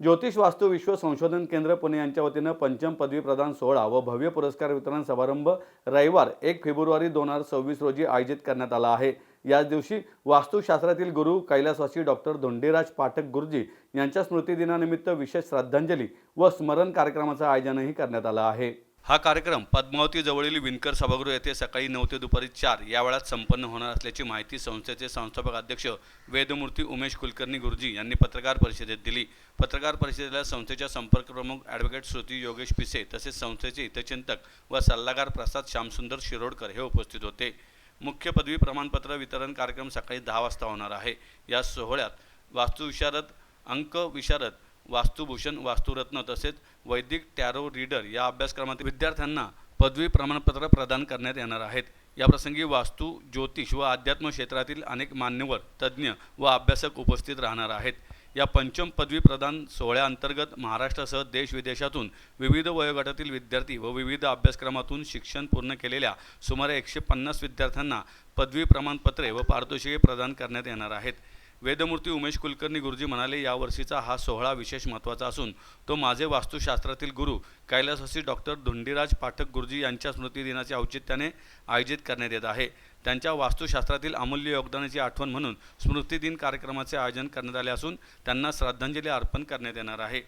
ज्योतिष वास्तु विश्व संशोधन केंद्र पुणे यांच्या वतीनं पंचम पदवी प्रदान सोहळा व भव्य पुरस्कार वितरण समारंभ रविवार 1 फेब्रुवारी 2026 रोजी आयोजित करण्यात आला आहे। याच दिवशी वास्तुशास्त्रातील गुरु कैलासवासी डॉक्टर धोंडीराज पाठक गुरुजी यांच्या स्मृतिदिनानिमित्त विशेष श्रद्धांजली व स्मरण कार्यक्रमाचं आयोजनही करण्यात आलं आहे। हा कार्यक्रम पद्मावती जवळील विणकर सभागृह येथे सकाळी 9 ते दुपारी 4 या वेळात संपन्न होणार असल्याची माहिती संस्थेचे संस्थापक अध्यक्ष वेदमूर्ती उमेश कुलकर्णी गुरुजी यांनी पत्रकार परिषदेत दिली। पत्रकार परिषदेला संस्थेच्या संपर्क प्रमुख ॲडव्होकेट श्रुती योगेश पिसे तसेच संस्थेचे हितचिंतक व सल्लागार प्रसाद श्यामसुंदर शिरोडकर हे उपस्थित होते। मुख्य पदवी प्रमाणपत्र वितरण कार्यक्रम सकाळी 10 वाजता होणार आहे। या सोहळ्यात वास्तुविशारद, अंक विशारद, वास्तुभूषण, वास्तुरत्न तसेच वैदिक टॅरो रीडर या अभ्यासक्रमातील विद्यार्थ्यांना पदवी प्रमाणपत्र प्रदान करण्यात येणार आहेत। याप्रसंगी वास्तु, ज्योतिष व अध्यात्म क्षेत्रातील अनेक मान्यवर, तज्ज्ञ व अभ्यासक उपस्थित राहणार आहेत। या पंचम पदवी प्रदान सोहळ्याअंतर्गत महाराष्ट्रासह देश विदेशातून विविध वयोगटातील विद्यार्थी व विविध अभ्यासक्रमातून शिक्षण पूर्ण केलेल्या सुमारे 150 विद्यार्थ्यांना पदवी प्रमाणपत्रे व पारितोषिके प्रदान करण्यात येणार आहेत। वेदमूर्ती उमेश कुलकर्णी गुरुजी म्हणाले, यावर्षीचा हा सोहळा विशेष महत्त्वाचा असून तो माझे वास्तुशास्त्रातील गुरु कैलासवासी डॉक्टर धोंडीराज पाठक गुरुजी यांच्या स्मृतिदिनाच्या औचित्याने आयोजित करण्यात येत आहे। त्यांच्या वास्तुशास्त्रातील अमूल्य योगदानाची आठवण म्हणून स्मृतिदिन कार्यक्रमाचे आयोजन करण्यात आले असून त्यांना श्रद्धांजली अर्पण करण्यात येणार आहे।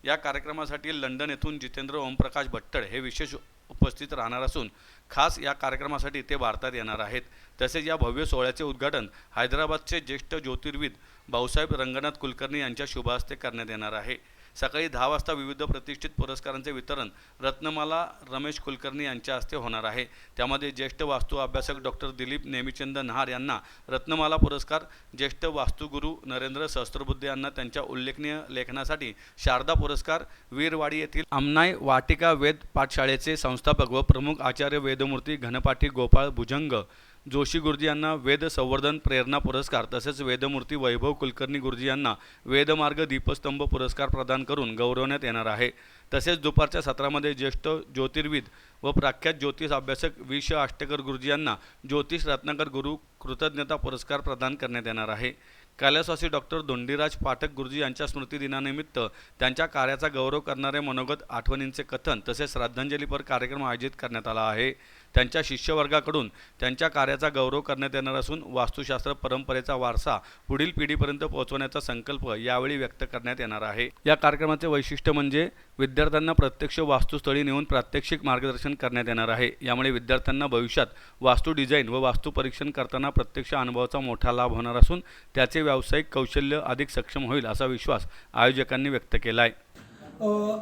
या कार्यक्रमासाठी लंडन येथून जितेंद्र ओमप्रकाश भट्टड हे विशेष उपस्थित राहणार असून खास या कार्यक्रमासाठी ते भारतात येणार आहेत। तसेच या भव्य सोहळ्याचे उद्घाटन हैदराबादचे ज्येष्ठ ज्योतिर्विद भाऊसाहेब रंगनाथ कुलकर्णी यांच्या शुभहस्ते करण्यात येणार आहे। सकाळी 10 वाजता विविध प्रतिष्ठित पुरस्कारांचे वितरण रत्नमाला रमेश कुलकर्णी यांच्या हस्ते होणार आहे। त्यामध्ये ज्येष्ठ वास्तु अभ्यासक डॉक्टर दिलीप नेमिचंद नहार यांना रत्नमाला पुरस्कार, ज्येष्ठ वास्तुगुरू नरेंद्र सहस्त्रबुद्धे यांना त्यांच्या उल्लेखनीय लेखनासाठी शारदा पुरस्कार, वीरवाडी येथील अमनाय वाटिका वेद पाठशाळेचे संस्थापक व प्रमुख आचार्य वेदमूर्ती घनपाठी गोपाळ भुजंग जोशी गुरुजी यांना वेद संवर्धन प्रेरणा पुरस्कार तसेच वेदमूर्ती वैभव कुलकर्णी गुरुजी यांना वेदमार्ग दीपस्तंभ पुरस्कार प्रदान करून गौरवण्यात येणार आहे। तसेच दुपारच्या सत्रामध्ये ज्येष्ठ ज्योतिर्विद व प्रख्यात ज्योतिष अभ्यासक विश आष्टेकर गुरुजी यांना ज्योतिष रत्नाकर गुरु कृतज्ञता पुरस्कार प्रदान करण्यात येणार आहे। कैलासवासी डॉक्टर धोंडीराज पाठक गुरुजी यांच्या स्मृतिदिनानिमित्त त्यांच्या कार्याचा गौरव करणारे मनोगत, आठवणींचे कथन तसेच श्रद्धांजलीपर कार्यक्रम आयोजित करण्यात आला आहे। त्यांच्या शिष्यवर्गाकडून त्यांच्या कार्याचा गौरव करण्यात येणार असून वास्तुशास्त्र परंपरेचा वारसा पुढील पिढीपर्यंत पोहोचवण्याचा संकल्प यावेळी व्यक्त करण्यात येणार आहे। या कार्यक्रमाचे वैशिष्ट्य म्हणजे विद्यार्थ्यांना प्रत्यक्ष वास्तुस्थळी नेऊन प्रात्यक्षिक मार्गदर्शन करण्यात येणार आहे। यामुळे विद्यार्थ्यांना भविष्यात वास्तु डिझाईन व वास्तु परीक्षण करताना प्रत्यक्ष अनुभवाचा मोठा लाभ होणार असून त्याचे व्यावसायिक कौशल्य अधिक सक्षम होईल असा विश्वास आयोजकांनी व्यक्त केला आहे।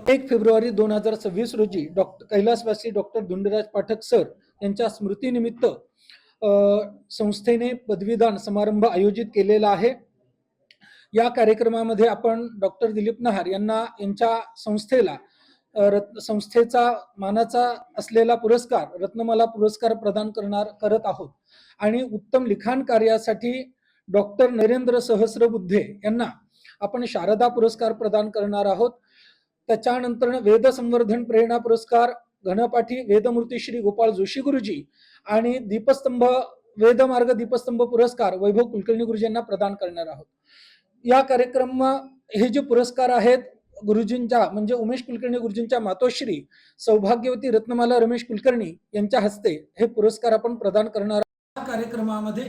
1 फेब्रुवारी 2026 रोजी कैलासवासी डॉक्टर धोंडीराज पाठक सर यांच्या स्मृतीनिमित्त संस्थेने पदवीदान समारंभ आयोजित केलेला आहे। या कार्यक्रमामध्ये आपण डॉक्टर दिलीप नहार यांना यांच्या संस्थेला संस्थेचा मानाचा असलेला पुरस्कार रत्नमाला पुरस्कार प्रदान करत आहोत आणि उत्तम लिखाण कार्यासाठी डॉक्टर नरेंद्र सहस्त्रबुद्धे यांना आपण शारदा पुरस्कार प्रदान करणार आहोत। त्याच्यानंतर वेद संवर्धन प्रेरणा पुरस्कार घनपाठी वेदमूर्ती श्री गोपाळ जोशी गुरुजी आणि दीपस्तंभ वेदमार्ग दीपस्तंभ पुरस्कार वैभव कुलकर्णी गुरुजी यांना प्रदान करणार आहोत। या कार्यक्रम हे जे पुरस्कार आहेत गुरुजींच्या म्हणजे उमेश कुलकर्णी गुरुजींच्या मातोश्री सौभाग्यवती रत्नमाला रमेश कुलकर्णी यांच्या हस्ते हे पुरस्कार आपण प्रदान करणार। या कार्यक्रमामध्ये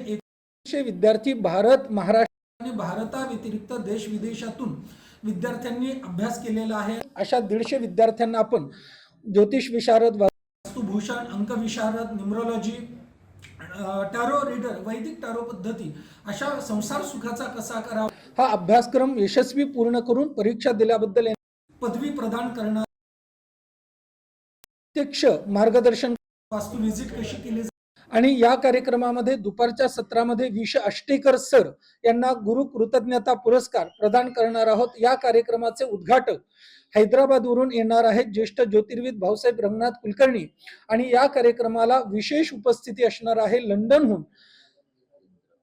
100 विद्यार्थी भारत, महाराष्ट्र आणि भारताव्यतिरिक्त देश विदेशातून विद्यार्थ्यांनी अभ्यास केलेला आहे। अशा 150 विद्यार्थ्यांना आपण ज्योतिष विशारद, वास्तुभूषण, अंक विशारद, न्यूमरोलॉजी, टॅरो रीडर, वैदिक टॅरो पद्धती अशा संसार सुखाचा कसा करावा हा अभ्यासक्रम यशस्वी पूर्ण करून परीक्षा दिल्याबद्दल पदवी प्रदान करणार, प्रत्यक्ष मार्गदर्शन, वास्तु व्हिजिट कशी केली आणि या कार्यक्रमामध्ये दुपारच्या सत्रामध्ये विश आष्टेकर सर यांना गुरु कृतज्ञता पुरस्कार प्रदान करणार आहोत। या कार्यक्रमाचे उद्घाटक हैदराबादवरून येणार आहेत ज्येष्ठ ज्योतिर्विद भाऊसाहेब रंगनाथ कुलकर्णी आणि या कार्यक्रमाला विशेष उपस्थिती असणार आहे लंडनहून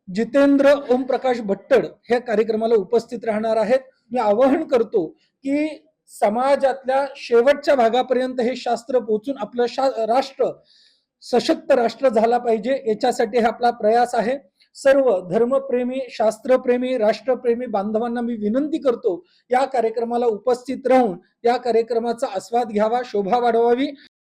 जितेंद्र ओमप्रकाश भट्टड हे कार्यक्रमाला उपस्थित राहणार आहेत। मी आवाहन करतो की समाजातल्या शेवटच्या भागापर्यंत हे शास्त्र पोहोचून आपलं राष्ट्र सशक्त राष्ट्र झाला पाहिजे, याच्यासाठी हा आपला प्रयास आहे। सर्व धर्मप्रेमी, शास्त्रप्रेमी, राष्ट्रप्रेमी बांधवांना मी विनंती करतो, या कार्यक्रमाला उपस्थित राहून या कार्यक्रमाचा आस्वाद घ्यावा, शोभा वाढवावी.